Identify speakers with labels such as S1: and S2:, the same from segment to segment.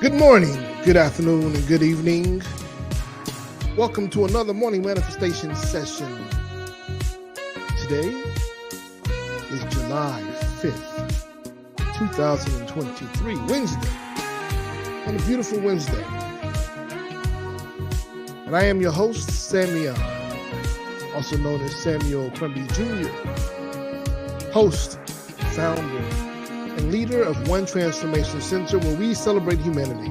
S1: Good morning, good afternoon, and good evening. Welcome to another morning manifestation session. Today is July 5th, 2023, Wednesday, on a beautiful Wednesday. And I am your host, Samuel, also known as Samuel Crumby Jr., host, founder, and leader of One Transformation Center, where we celebrate humanity.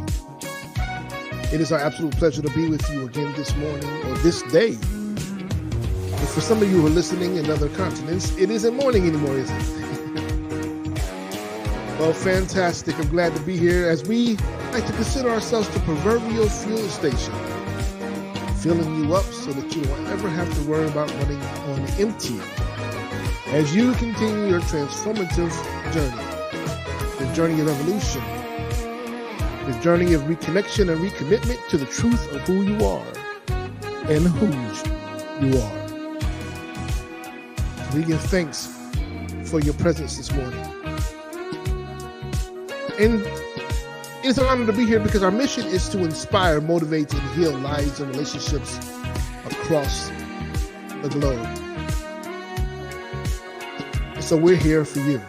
S1: It is our absolute pleasure to be with you again this morning, or this day. But for some of you who are listening in other continents, it isn't morning anymore, is it? Well, fantastic. I'm glad to be here as we like to consider ourselves the proverbial fuel station, filling you up so that you don't ever have to worry about running on empty as you continue your transformative journey. The journey of evolution, the journey of reconnection and recommitment to the truth of who you are and whose you are. We give thanks for your presence this morning. And it's an honor to be here because our mission is to inspire, motivate, and heal lives and relationships across the globe. And so we're here for you.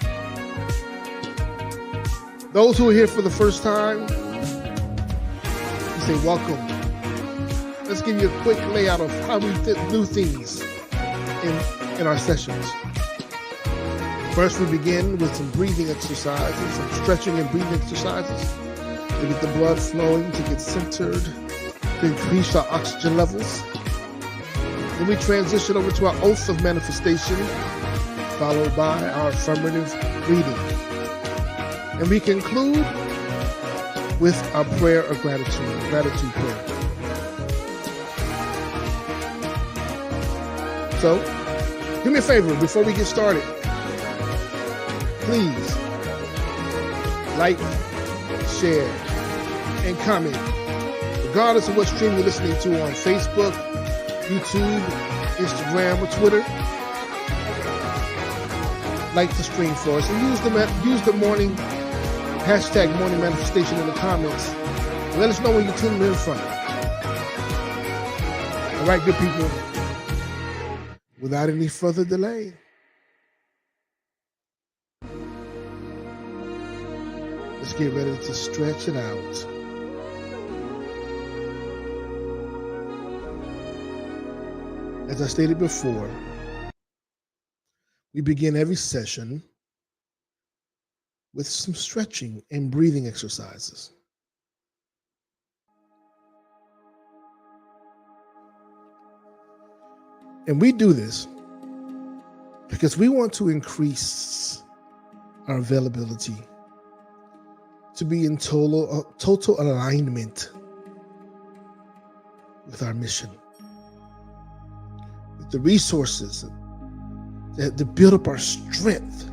S1: Those who are here for the first time, we say welcome. Let's give you a quick layout of how we do things in our sessions. First, we begin with some breathing exercises, some stretching and breathing exercises to get the blood flowing, to get centered, to increase our oxygen levels. Then we transition over to our oath of manifestation, followed by our affirmative breathing. And we conclude with our prayer of gratitude prayer. So, do me a favor before we get started. Please like, share, and comment, regardless of what stream you're listening to on Facebook, YouTube, Instagram, or Twitter. Like the stream for us and use the morning hashtag morning manifestation in the comments. And let us know where you're tuning in from. All right, good people. Without any further delay, let's get ready to stretch it out. As I stated before, we begin every session with some stretching and breathing exercises. And we do this because we want to increase our availability to be in total alignment with our mission, with the resources to build up our strength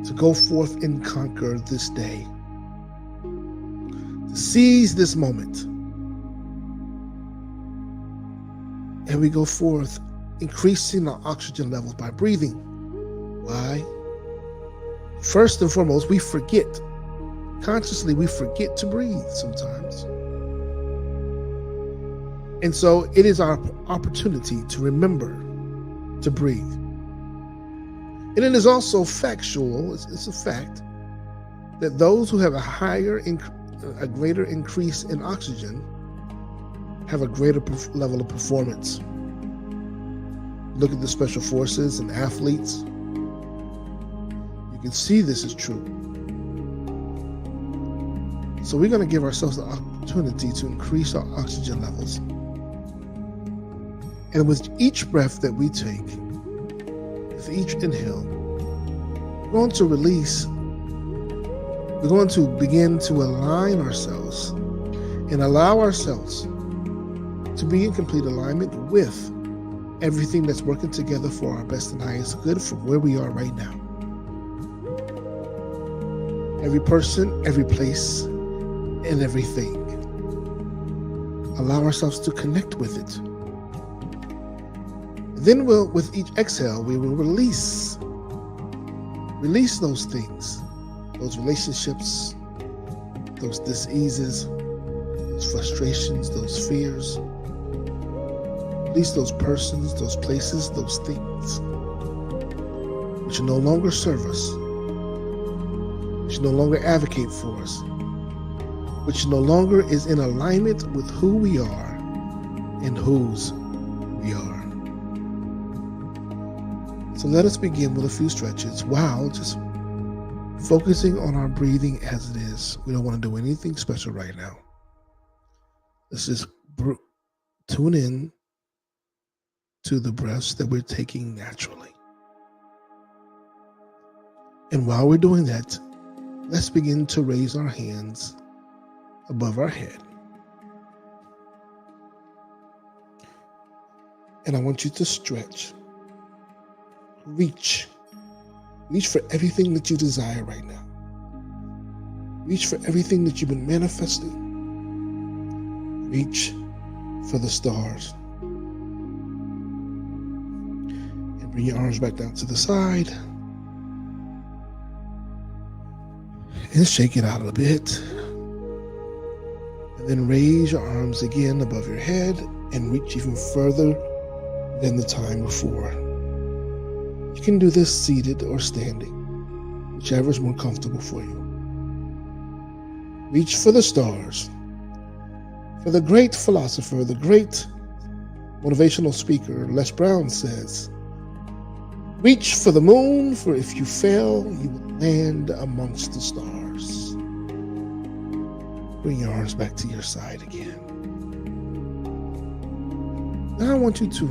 S1: to go forth and conquer this day, to seize this moment. And we go forth, increasing our oxygen levels by breathing. Why? First and foremost, we forget. Consciously, we forget to breathe sometimes. And so it is our opportunity to remember to breathe. And it is also factual, it's a fact, that those who have a greater increase in oxygen have a greater level of performance. Look at the special forces and athletes. You can see this is true. So we're going to give ourselves the opportunity to increase our oxygen levels. And with each breath that we take, with each inhale, we're going to release. We're going to begin to align ourselves and allow ourselves to be in complete alignment with everything that's working together for our best and highest good from where we are right now. Every person, every place, and everything. Allow ourselves to connect with it. Then with each exhale, we will release those things, those relationships, those diseases, those frustrations, those fears. Release those persons, those places, those things which no longer serve us, which no longer advocate for us, which no longer is in alignment with who we are and whose we are. So let us begin with a few stretches while just focusing on our breathing as it is. We don't want to do anything special right now. Let's just tune in to the breaths that we're taking naturally. And while we're doing that, let's begin to raise our hands above our head. And I want you to stretch. Reach for everything that you desire right now. Reach for everything that you've been manifesting. Reach for the stars. And bring your arms back down to the side. And shake it out a bit. And then raise your arms again above your head and reach even further than the time before. You can do this seated or standing, whichever is more comfortable for you. Reach for the stars. For the great philosopher, the great motivational speaker, Les Brown says, reach for the moon, for if you fail, you will land amongst the stars. Bring your arms back to your side again. Now I want you to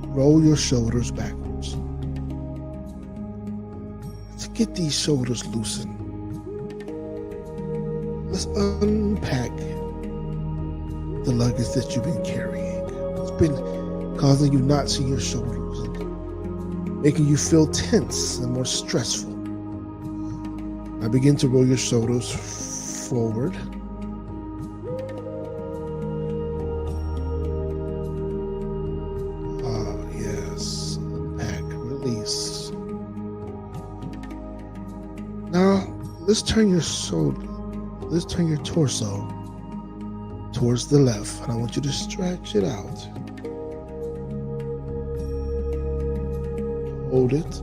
S1: roll your shoulders backwards. To get these shoulders loosened, let's unpack the luggage that you've been carrying. It's been causing you knots in your shoulders and making you feel tense and more stressful. Now begin to roll your shoulders forward. Yes. Unpack, release. Now let's turn your torso towards the left, and I want you to stretch it out. Hold it.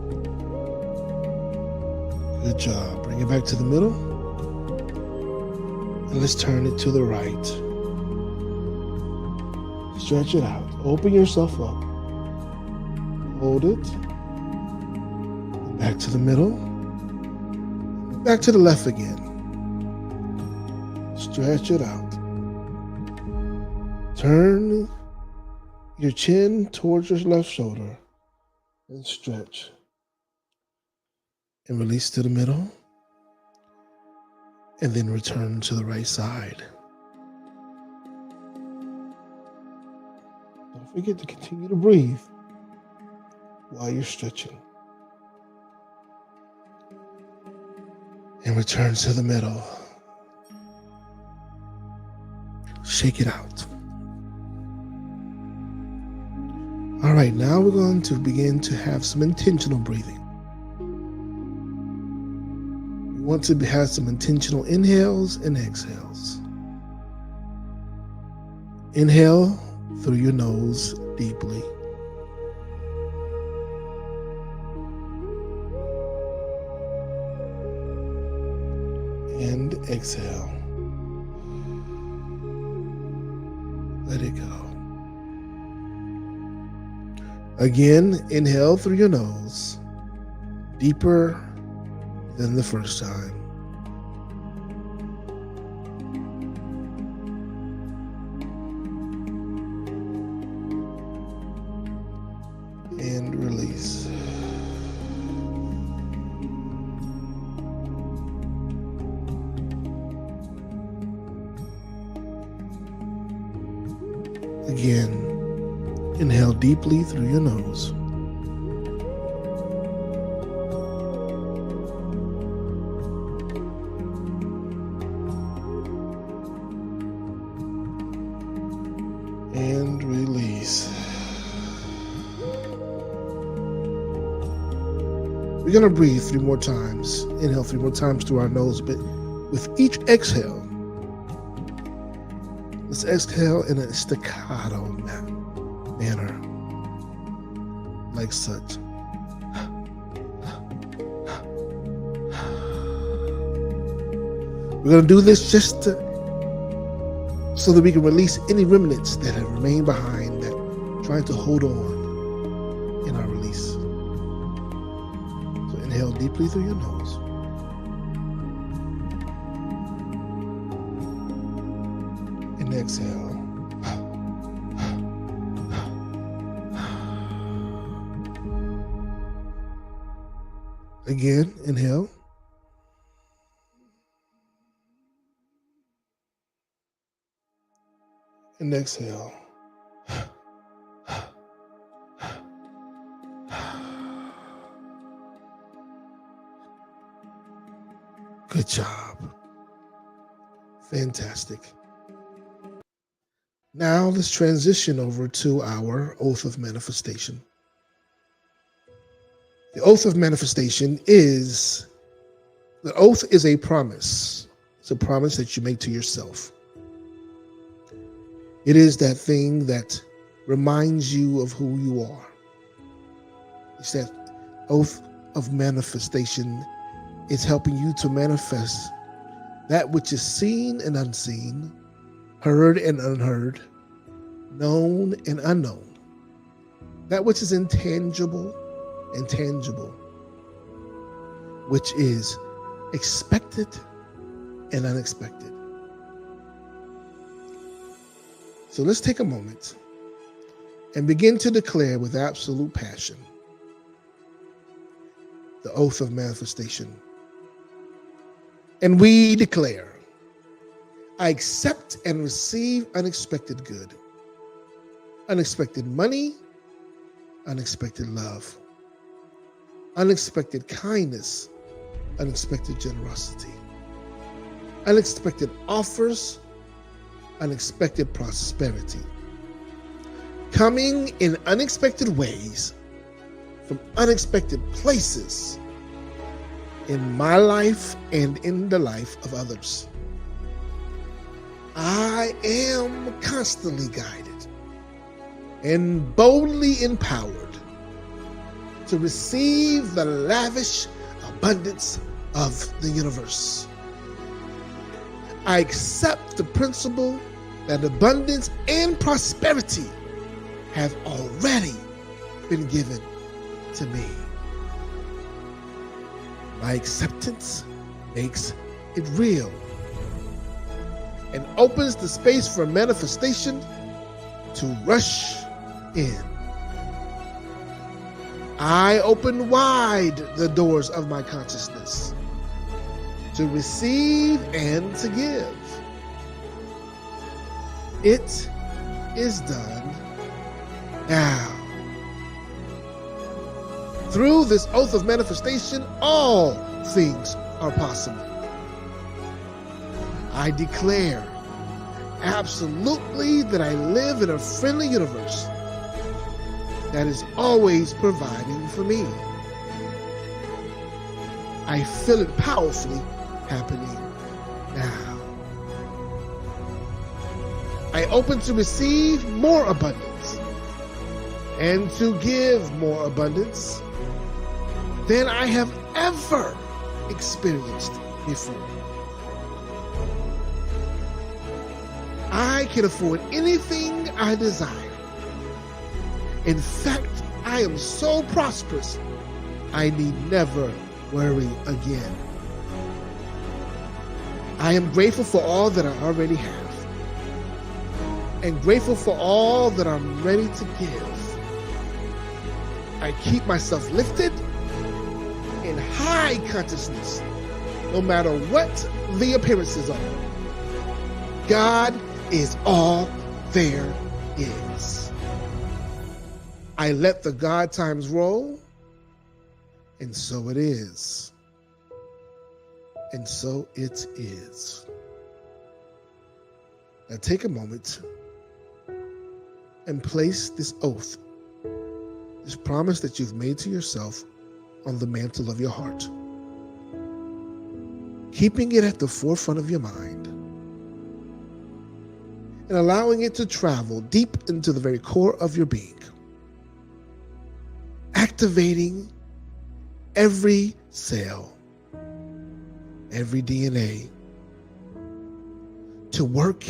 S1: Good job. Bring it back to the middle. And let's turn it to the right. Stretch it out. Open yourself up. Hold it. Back to the middle. Back to the left again. Stretch it out. Turn your chin towards your left shoulder and stretch. And release to the middle. And then return to the right side. Don't forget to continue to breathe while you're stretching. And return to the middle. Shake it out. All right, now we're going to begin to have some intentional breathing. We want to have some intentional inhales and exhales. Inhale through your nose deeply. And exhale. Let it go. Again, inhale through your nose, deeper than the first time. And release. Again, inhale deeply through your nose. And release. We're going to breathe 3 more times. Inhale 3 more times through our nose, but With each exhale, let's exhale in a staccato manner, like such. We're going to do this just so that we can release any remnants that have remained behind, that trying to hold on in our release. So inhale deeply through your nose. And exhale. Again, inhale. And exhale. Good job. Fantastic. Now let's transition over to our oath of manifestation. The oath of manifestation is a promise. It's a promise that you make to yourself. It is that thing that reminds you of who you are. It's that oath of manifestation. It's helping you to manifest that which is seen and unseen, heard and unheard, known and unknown. That which is intangible and tangible, which is expected and unexpected. So let's take a moment and begin to declare with absolute passion the oath of manifestation. And we declare, I accept and receive unexpected good, unexpected money, unexpected love, unexpected kindness, unexpected generosity, unexpected offers, unexpected prosperity, coming in unexpected ways from unexpected places in my life and in the life of others. I am constantly guided and boldly empowered to receive the lavish abundance of the universe. I accept the principle that abundance and prosperity have already been given to me. My acceptance makes it real and opens the space for manifestation to rush in. I open wide the doors of my consciousness to receive and to give. It is done now. Through this oath of manifestation, all things are possible. I declare absolutely that I live in a friendly universe that is always providing for me. I feel it powerfully happening now. I open to receive more abundance and to give more abundance than I have ever experienced before. I can afford anything I desire. In fact, I am so prosperous, I need never worry again. I am grateful for all that I already have, and grateful for all that I'm ready to give. I keep myself lifted in high consciousness, no matter what the appearances are. God is all there is. I let the God times roll, and so it is. And so it is. Now take a moment and place this oath, this promise that you've made to yourself, on the mantle of your heart. keeping it at the forefront of your mind and allowing it to travel deep into the very core of your being, activating every cell, every DNA to work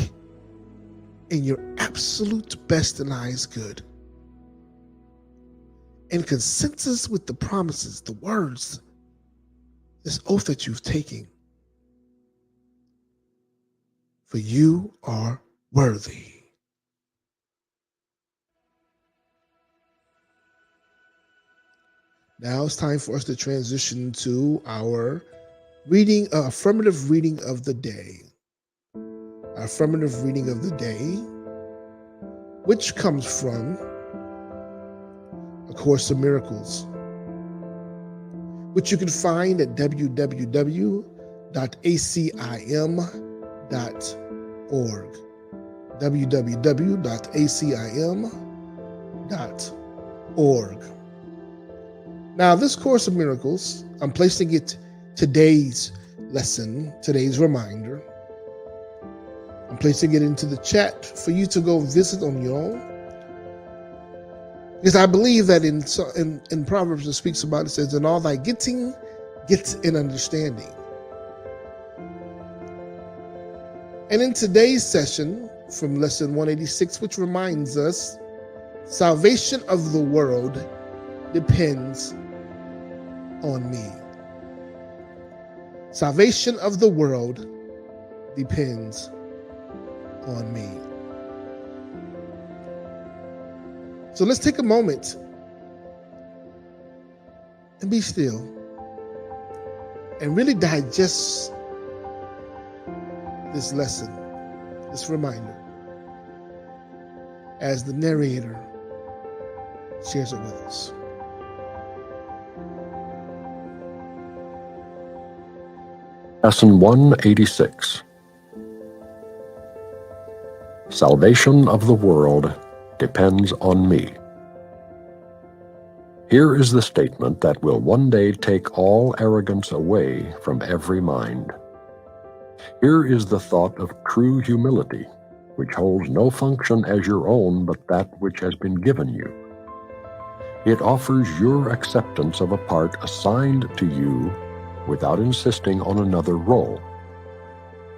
S1: in your absolute best and highest good, in consensus with the promises, the words, this oath that you've taken. For you are worthy. Now it's time for us to transition to our reading, affirmative reading of the day. Our affirmative reading of the day, which comes from A Course in Miracles, which you can find at www.acim.org. www.acim.org. Now, this Course of Miracles, I'm placing it today's lesson, today's reminder. I'm placing it into the chat for you to go visit on your own. Because I believe that in Proverbs it speaks about, it says, in all thy getting, get an understanding. And in today's session from lesson 186, which reminds us, salvation of the world depends on me. Salvation of the world depends on me. So let's take a moment and be still and really digest this lesson, this reminder, as the narrator shares it with us.
S2: Lesson 186. Salvation of the world depends on me. Here is the statement that will one day take all arrogance away from every mind. Here is the thought of true humility, which holds no function as your own but that which has been given you. It offers your acceptance of a part assigned to you without insisting on another role.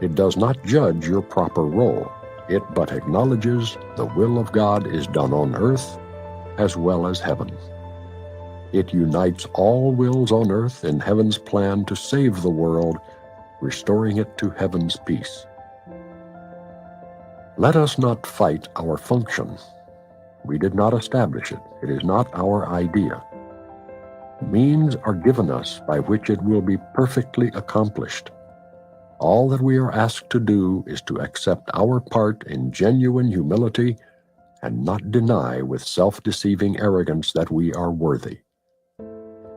S2: It does not judge your proper role. It but acknowledges the will of God is done on earth as well as heaven. It unites all wills on earth in heaven's plan to save the world, restoring it to heaven's peace. Let us not fight our function. We did not establish it. It is not our idea. Means are given us by which it will be perfectly accomplished. All that we are asked to do is to accept our part in genuine humility and not deny with self-deceiving arrogance that we are worthy.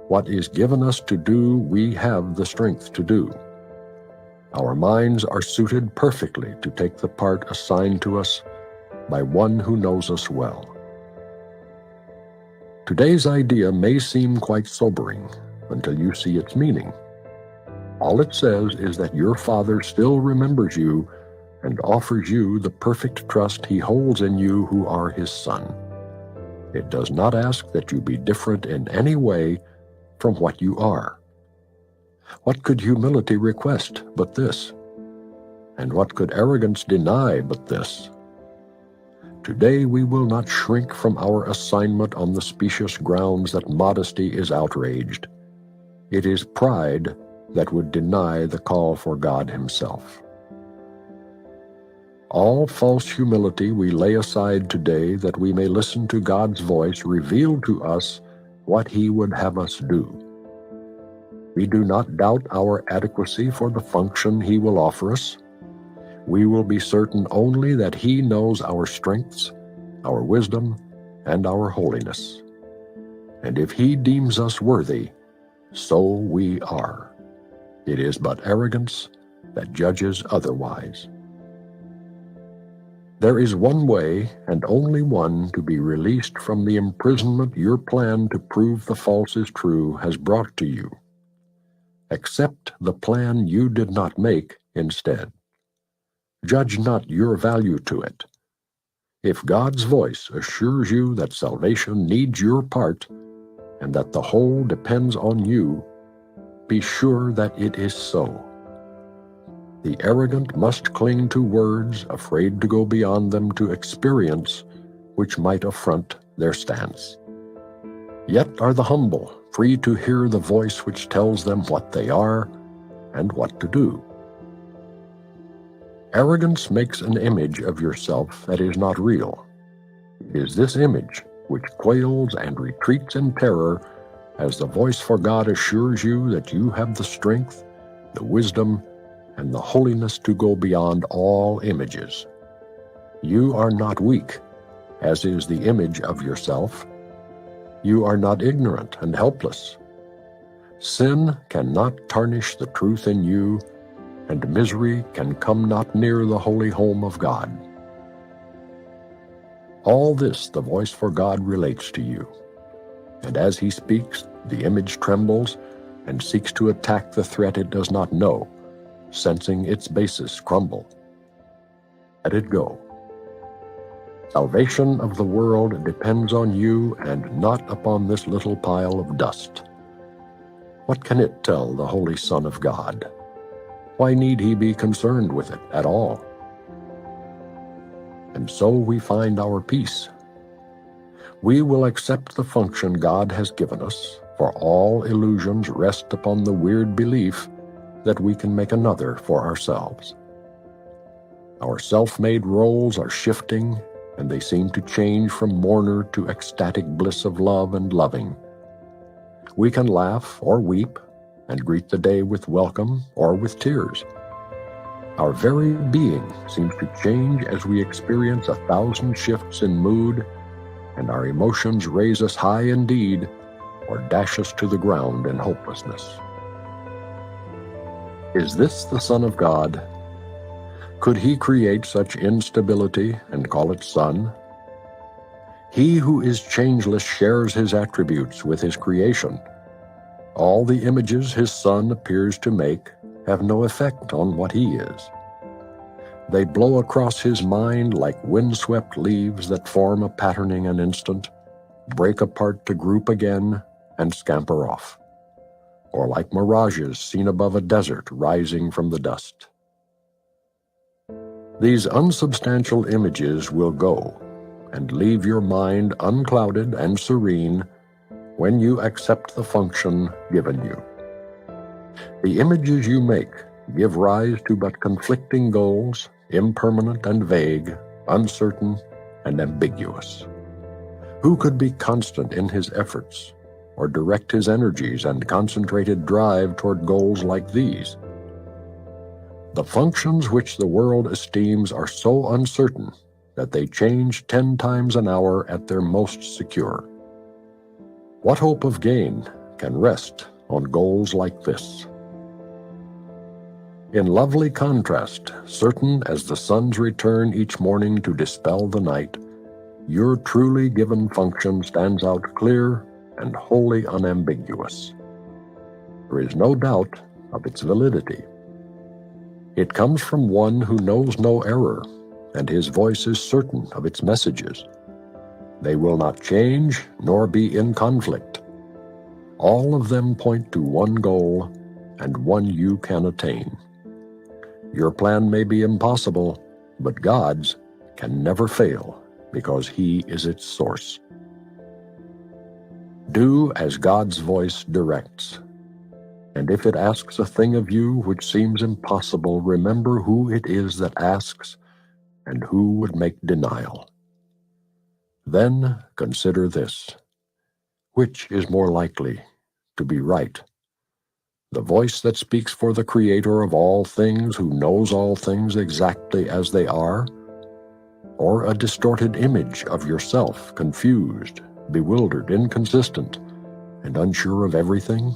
S2: What is given us to do, we have the strength to do. Our minds are suited perfectly to take the part assigned to us by one who knows us well. Today's idea may seem quite sobering until you see its meaning. All it says is that your Father still remembers you and offers you the perfect trust he holds in you who are his Son. It does not ask that you be different in any way from what you are. What could humility request but this? And what could arrogance deny but this? Today we will not shrink from our assignment on the specious grounds that modesty is outraged. It is pride that would deny the call for God himself. All false humility we lay aside today that we may listen to God's voice reveal to us what he would have us do. We do not doubt our adequacy for the function he will offer us. We will be certain only that he knows our strengths, our wisdom, and our holiness. And if he deems us worthy, so we are. It is but arrogance that judges otherwise. There is one way, and only one, to be released from the imprisonment your plan to prove the false is true has brought to you. Accept the plan you did not make instead. Judge not your value to it. If God's voice assures you that salvation needs your part and that the whole depends on you, be sure that it is so. The arrogant must cling to words, afraid to go beyond them to experience, which might affront their stance. Yet are the humble free to hear the voice which tells them what they are and what to do. Arrogance makes an image of yourself that is not real. It is this image which quails and retreats in terror as the voice for God assures you that you have the strength, the wisdom, and the holiness to go beyond all images. You are not weak, as is the image of yourself. You are not ignorant and helpless. Sin cannot tarnish the truth in you, and misery can come not near the holy home of God. All this the voice for God relates to you, and as he speaks, the image trembles and seeks to attack the threat it does not know, sensing its basis crumble. Let it go. Salvation of the world depends on you and not upon this little pile of dust. What can it tell the Holy Son of God? Why need he be concerned with it at all? And so we find our peace. We will accept the function God has given us, for all illusions rest upon the weird belief that we can make another for ourselves. Our self-made roles are shifting, and they seem to change from mourner to ecstatic bliss of love and loving. We can laugh or weep, and greet the day with welcome or with tears. Our very being seems to change as we experience 1,000 shifts in mood, and our emotions raise us high indeed, or dash us to the ground in hopelessness. Is this the Son of God? Could he create such instability and call it Son? He who is changeless shares his attributes with his creation. All the images his Son appears to make have no effect on what he is. They blow across his mind like windswept leaves that form a patterning an instant, break apart to group again, and scamper off, or like mirages seen above a desert rising from the dust. These unsubstantial images will go and leave your mind unclouded and serene when you accept the function given you. The images you make give rise to but conflicting goals, impermanent and vague, uncertain and ambiguous. Who could be constant in his efforts, or direct his energies and concentrated drive toward goals like these? The functions which the world esteems are so uncertain that they change 10 times an hour at their most secure. What hope of gain can rest on goals like this? In lovely contrast, certain as the sun's return each morning to dispel the night, your truly given function stands out clear and wholly unambiguous. There is no doubt of its validity. It comes from one who knows no error, and his voice is certain of its messages. They will not change nor be in conflict. All of them point to one goal and one you can attain. Your plan may be impossible, but God's can never fail because he is its source. Do as God's voice directs. And if it asks a thing of you which seems impossible, remember who it is that asks and who would make denial. Then consider this: which is more likely to be right? The voice that speaks for the Creator of all things, who knows all things exactly as they are, or a distorted image of yourself, confused, bewildered, inconsistent, and unsure of everything?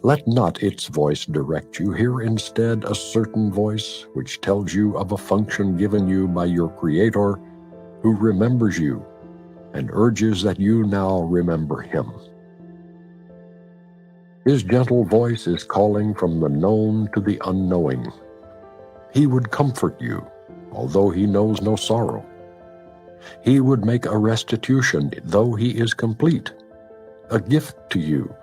S2: Let not its voice direct you. Hear instead a certain voice which tells you of a function given you by your Creator, who remembers you and urges that you now remember him. His gentle voice is calling from the known to the unknowing. He would comfort you, although he knows no sorrow. He would make a restitution, though he is complete, a gift to you,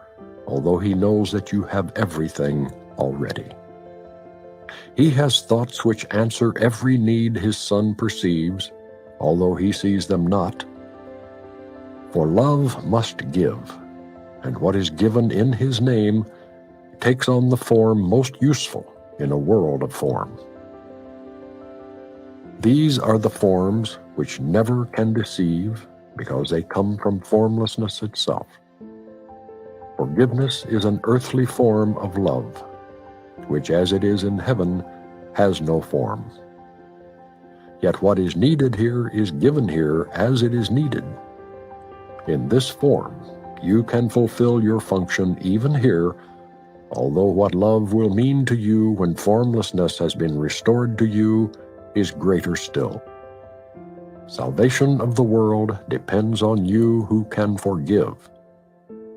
S2: although he knows that you have everything already. He has thoughts which answer every need his Son perceives, although he sees them not. For love must give, and what is given in his name takes on the form most useful in a world of form. These are the forms which never can deceive, because they come from formlessness itself. Forgiveness is an earthly form of love, which, as it is in heaven, has no form. Yet what is needed here is given here as it is needed. In this form, you can fulfill your function even here, although what love will mean to you when formlessness has been restored to you is greater still. Salvation of the world depends on you who can forgive.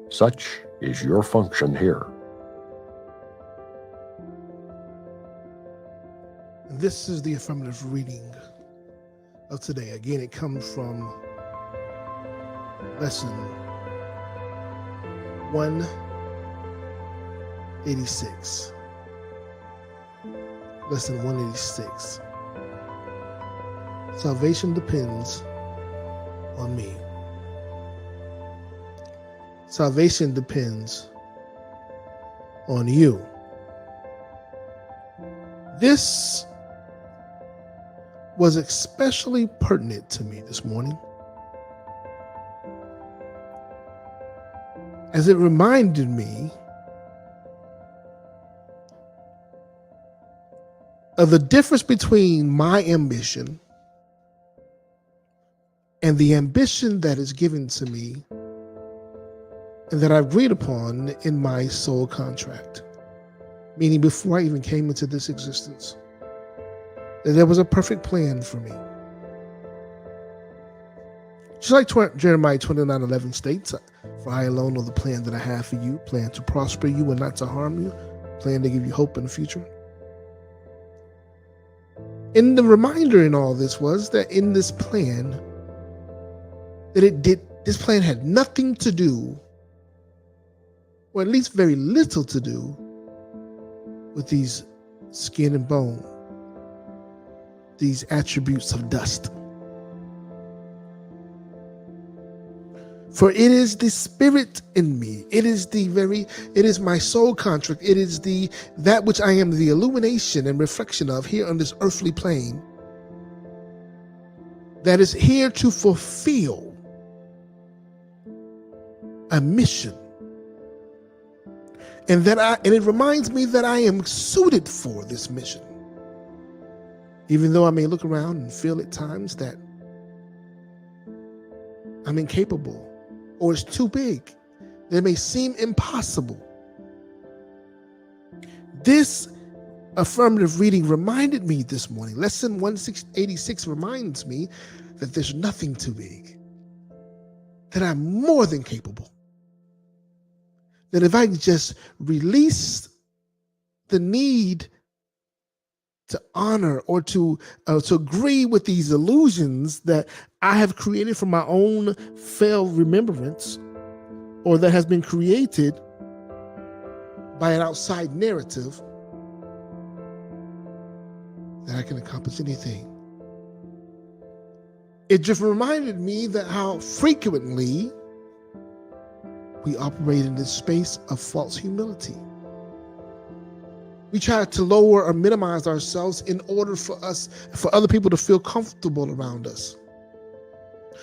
S2: Such is your function here.
S1: This is the affirmative reading of today. Again, it comes from lesson 186. Lesson 186. Salvation depends on me. Salvation depends on you. This was especially pertinent to me this morning, as it reminded me of the difference between my ambition and the ambition that is given to me and that I've agreed upon in my soul contract. Meaning, before I even came into this existence, that there was a perfect plan for me. Just like Jeremiah 29:11 states, for I alone know the plan that I have for you, plan to prosper you and not to harm you, plan to give you hope in the future. And the reminder in all this was that in this plan, this plan had nothing to do, or at least very little to do, with these skin and bone, these attributes of dust. For it is the spirit in me. It is my soul contract. It is that which I am the illumination and reflection of here on this earthly plane, that is here to fulfill a mission. And it reminds me that I am suited for this mission. Even though I may look around and feel at times that I'm incapable or it's too big, that may seem impossible. This affirmative reading reminded me this morning, lesson 186 reminds me that there's nothing too big, that I'm more than capable. That if I can just release the need to honor or to agree with these illusions that I have created from my own failed remembrance, or that has been created by an outside narrative, that I can accomplish anything. It just reminded me that how frequently we operate in this space of false humility. We try to lower or minimize ourselves in order for other people to feel comfortable around us.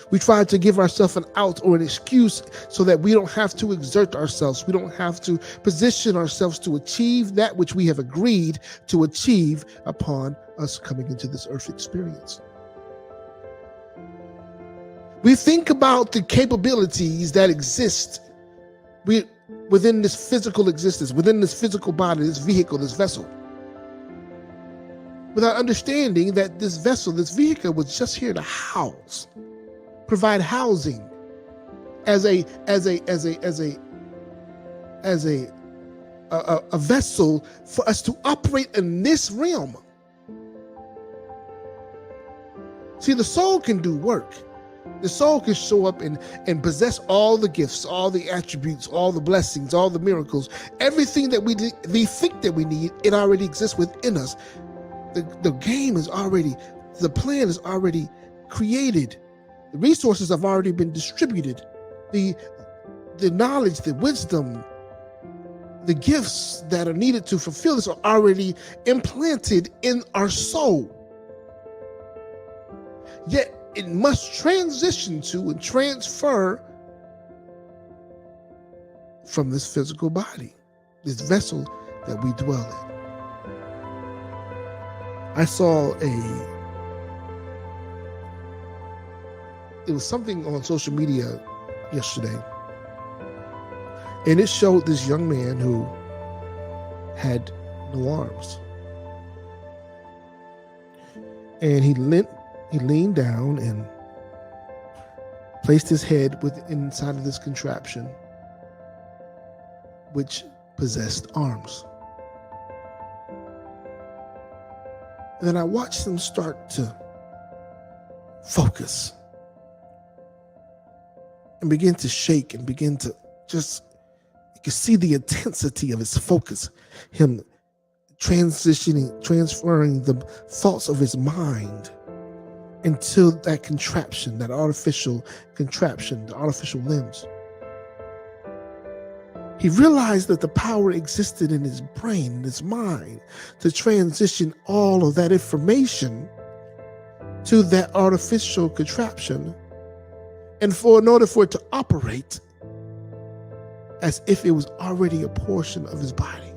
S1: We try to give ourselves an out or an excuse so that we don't have to exert ourselves. We don't have to position ourselves to achieve that which we have agreed to achieve upon us coming into this earth experience. We think about the capabilities that exist within this physical existence, within this physical body, this vehicle, this vessel, without understanding that this vessel, this vehicle, was just here to provide housing as a a vessel for us to operate in this realm. See, the soul can do work. The soul can show up and possess all the gifts, all the attributes, all the blessings, all the miracles, everything that we think that we need. It already exists within us. The game is already, the plan is already created. The resources have already been distributed. The knowledge, the wisdom, the gifts that are needed to fulfill this are already implanted in our soul. Yet it must transition to and transfer from this physical body, this vessel that we dwell in. I saw it was something on social media yesterday, and it showed this young man who had no arms. And he leaned down and placed his head inside of this contraption, which possessed arms. And then I watched him start to focus and begin to shake and begin to just, you could see the intensity of his focus, him transferring the thoughts of his mind into that contraption, that artificial contraption, the artificial limbs. He realized that the power existed in his brain, in his mind, to transition all of that information to that artificial contraption, and in order for it to operate as if it was already a portion of his body.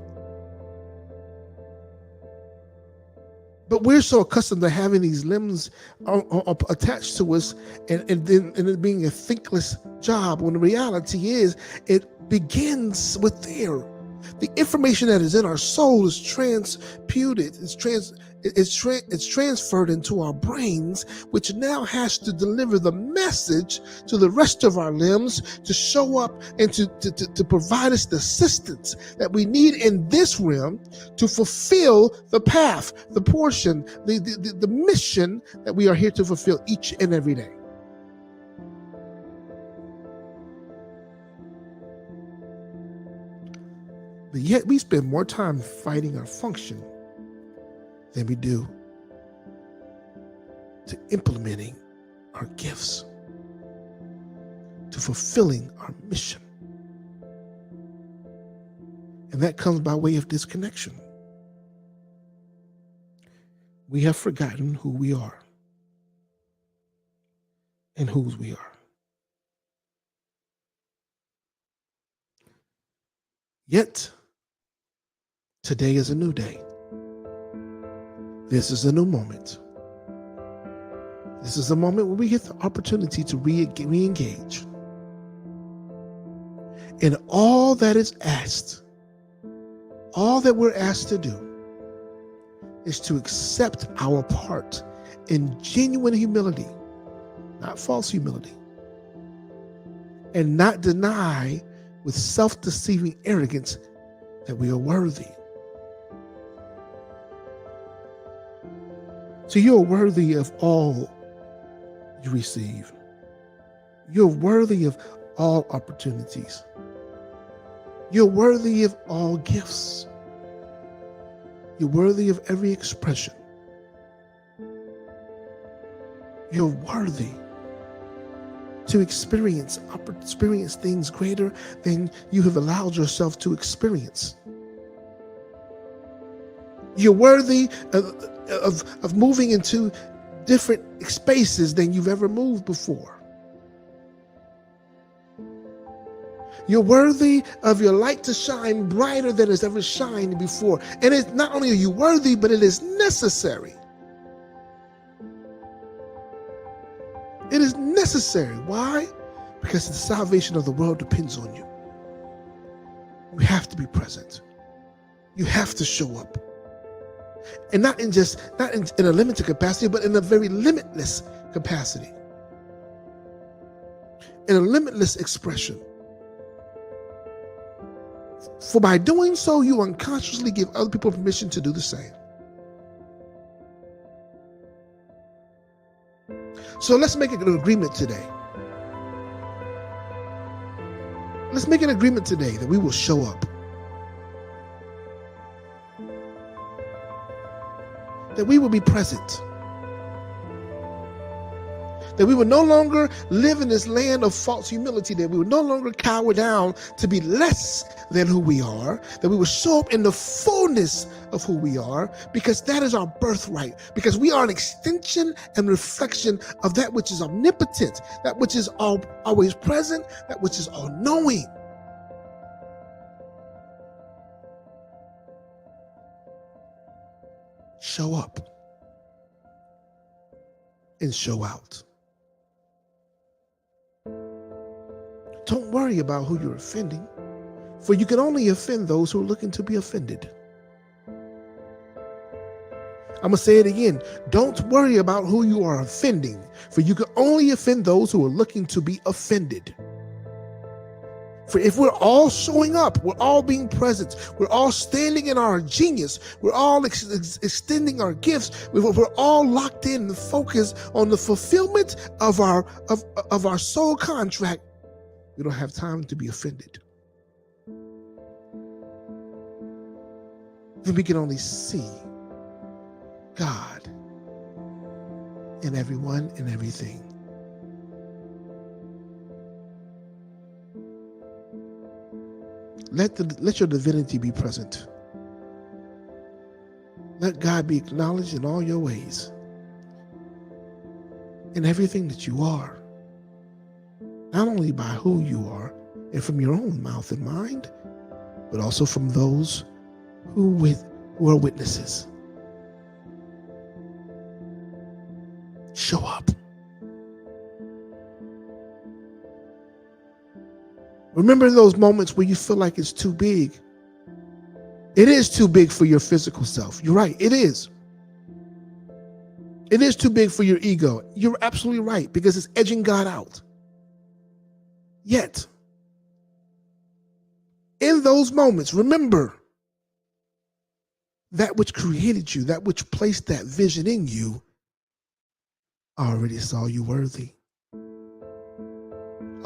S1: But we're so accustomed to having these limbs attached to us and it being a thankless job, when the reality is it begins with there. The information that is in our soul is transmuted, it's transferred into our brains, which now has to deliver the message to the rest of our limbs to show up and to provide us the assistance that we need in this realm to fulfill the path, the portion, the mission that we are here to fulfill each and every day. But yet we spend more time fighting our function than we do to implementing our gifts, to fulfilling our mission. And that comes by way of disconnection. We have forgotten who we are and whose we are. Yet, today is a new day. This is a new moment. This is a moment where we get the opportunity to re-engage in all that is asked. All that we're asked to do is to accept our part in genuine humility, not false humility, and not deny with self-deceiving arrogance that we are worthy. So you're worthy of all you receive. You're worthy of all opportunities. You're worthy of all gifts. You're worthy of every expression. You're worthy to experience things greater than you have allowed yourself to experience. You're worthy of moving into different spaces than you've ever moved before. You're worthy of your light to shine brighter than it's ever shined before. And it's not only are you worthy, but it is necessary. It is necessary. Why? Because the salvation of the world depends on you. You have to be present. You have to show up. And not in a limited capacity, but in a very limitless capacity. In a limitless expression. For by doing so, you unconsciously give other people permission to do the same. So let's make an agreement today. Let's make an agreement today that we will show up. That we will be present. That we will no longer live in this land of false humility, that we will no longer cower down to be less than who we are, that we will show up in the fullness of who we are, because that is our birthright, because we are an extension and reflection of that which is omnipotent, that which is always present, that which is all-knowing. Show up and show out. Don't worry about who you're offending, for you can only offend those who are looking to be offended. I'm going to say it again. Don't worry about who you are offending, for you can only offend those who are looking to be offended. For if we're all showing up, we're all being present, we're all standing in our genius, we're all extending our gifts, we're all locked in and focused on the fulfillment of our soul contract, we don't have time to be offended. Then we can only see God in everyone and everything. Let your divinity be present. Let God be acknowledged in all your ways, in everything that you are. Not only by who you are and from your own mouth and mind, but also from those who are witnesses. Show up. Remember those moments where you feel like it's too big. It is too big for your physical self. You're right. It is. It is too big for your ego. You're absolutely right, because it's edging God out. Yet, in those moments, remember that which created you, that which placed that vision in you, already saw you worthy.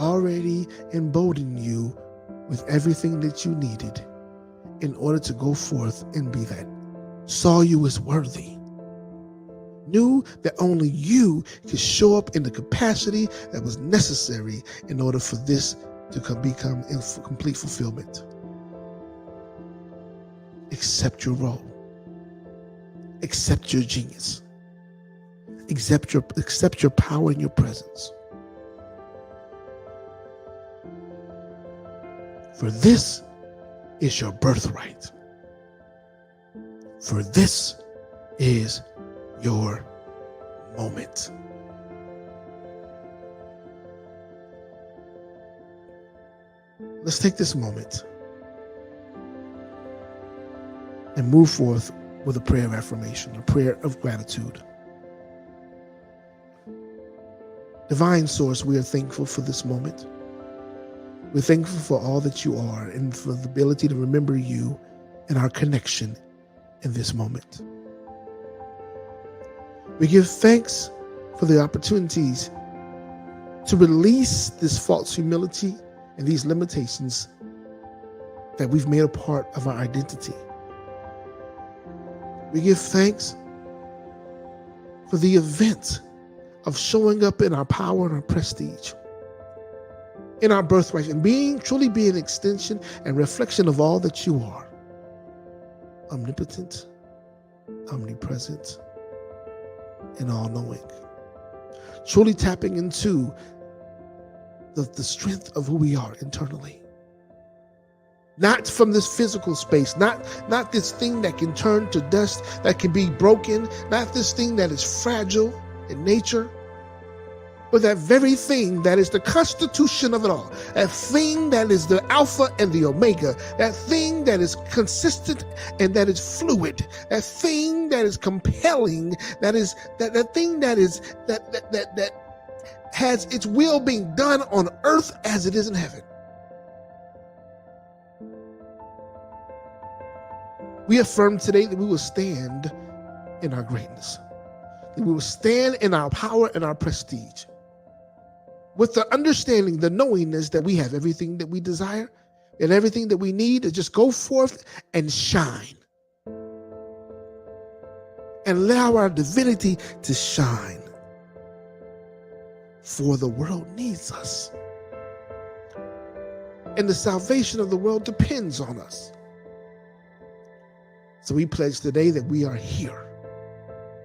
S1: Already emboldened you with everything that you needed in order to go forth and be that. Saw you as worthy. Knew that only you could show up in the capacity that was necessary in order for this to become in complete fulfillment. Accept your role. Accept your genius. Accept your power and your presence. For this is your birthright. For this is your moment. Let's take this moment and move forth with a prayer of affirmation, a prayer of gratitude. Divine Source, we are thankful for this moment. We're thankful for all that you are and for the ability to remember you and our connection in this moment. We give thanks for the opportunities to release this false humility and these limitations that we've made a part of our identity. We give thanks for the event of showing up in our power and our prestige, in our birthright, and truly being an extension and reflection of all that you are. Omnipotent, omnipresent, and all-knowing. Truly tapping into the strength of who we are internally. Not from this physical space, not this thing that can turn to dust, that can be broken, not this thing that is fragile in nature, but that very thing that is the constitution of it all, that thing that is the Alpha and the Omega, that thing that is consistent and that is fluid, that thing that is compelling, that thing that has its will being done on earth as it is in heaven. We affirm today that we will stand in our greatness, that we will stand in our power and our prestige, with the understanding, the knowingness that we have everything that we desire and everything that we need to just go forth and shine and allow our divinity to shine. For the world needs us, and the salvation of the world depends on us. So we pledge today that we are here,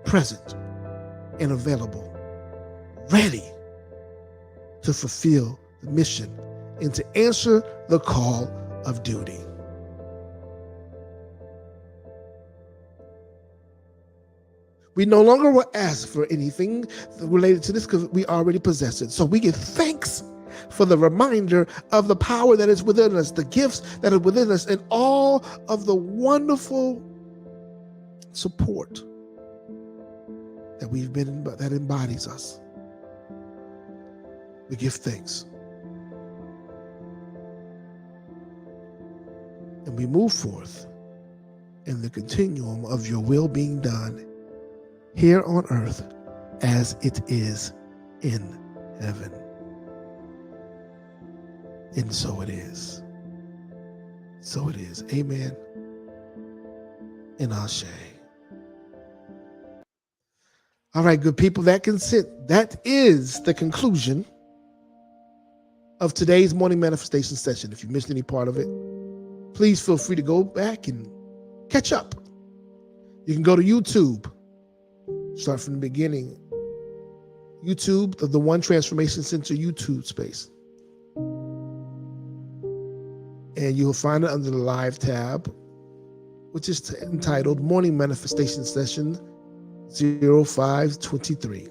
S1: present and available, ready to fulfill the mission and to answer the call of duty. We no longer will ask for anything related to this because we already possess it. So we give thanks for the reminder of the power that is within us, the gifts that are within us, and all of the wonderful support that we've been, that embodies us. We give thanks. And we move forth in the continuum of your will being done here on earth as it is in heaven. And so it is. So it is. Amen. And Ashe. All right, good people, that is the conclusion of today's morning manifestation session. If you missed any part of it, please feel free to go back and catch up. You can go to YouTube. Start from the beginning. YouTube, the One Transformation Center YouTube space. And you'll find it under the live tab, which is entitled Morning Manifestation Session 0523.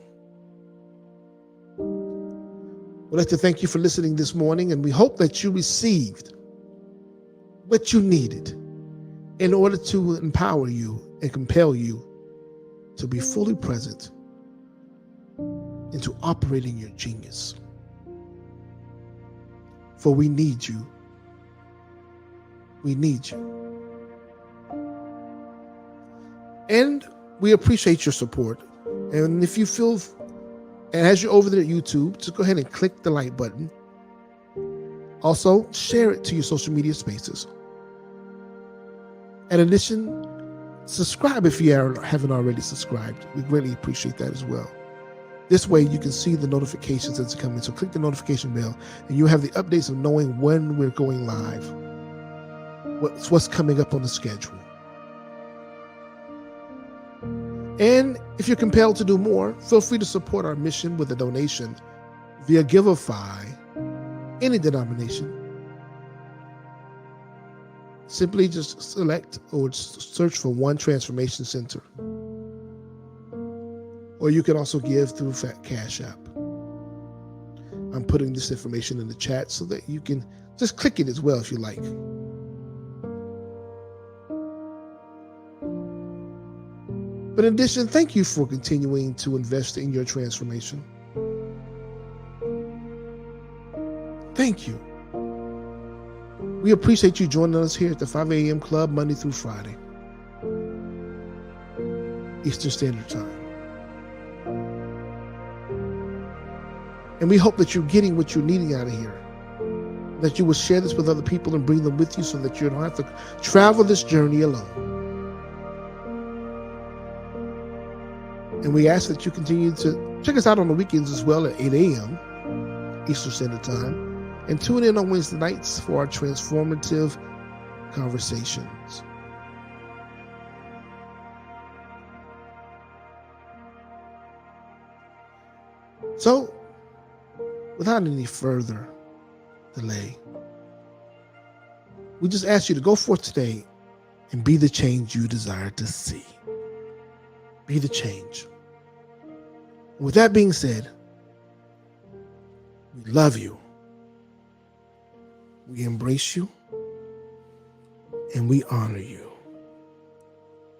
S1: We'd like to thank you for listening this morning, and we hope that you received what you needed in order to empower you and compel you to be fully present into operating your genius. For we need you. We need you. And we appreciate your support. And if you feel, and as you're over there at YouTube, just go ahead and click the like button. Also, share it to your social media spaces. In addition, subscribe if you haven't already subscribed. We greatly appreciate that as well. This way you can see the notifications that's coming. So click the notification bell and you'll have the updates of knowing when we're going live, what's coming up on the schedule. And if you're compelled to do more, feel free to support our mission with a donation via Giveify, any denomination. Simply just select or search for One Transformation Center. Or you can also give through Cash App. I'm putting this information in the chat so that you can just click it as well if you like. But in addition, thank you for continuing to invest in your transformation. Thank you. We appreciate you joining us here at the 5 a.m. Club Monday through Friday, Eastern Standard Time. And we hope that you're getting what you're needing out of here, that you will share this with other people and bring them with you so that you don't have to travel this journey alone. And we ask that you continue to check us out on the weekends as well at 8 a.m. Eastern Standard Time. And tune in on Wednesday nights for our transformative conversations. So, without any further delay, we just ask you to go forth today and be the change you desire to see. Be the change. With that being said, we love you. We embrace you and we honor you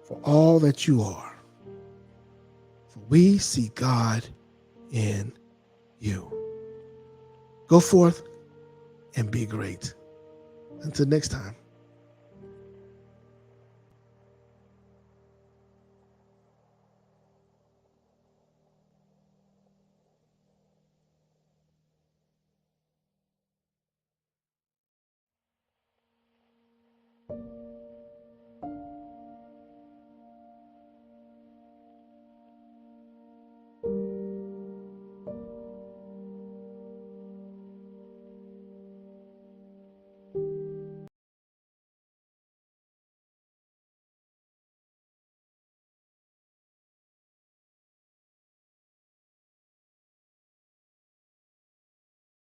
S1: for all that you are. For we see God in you. Go forth and be great. Until next time.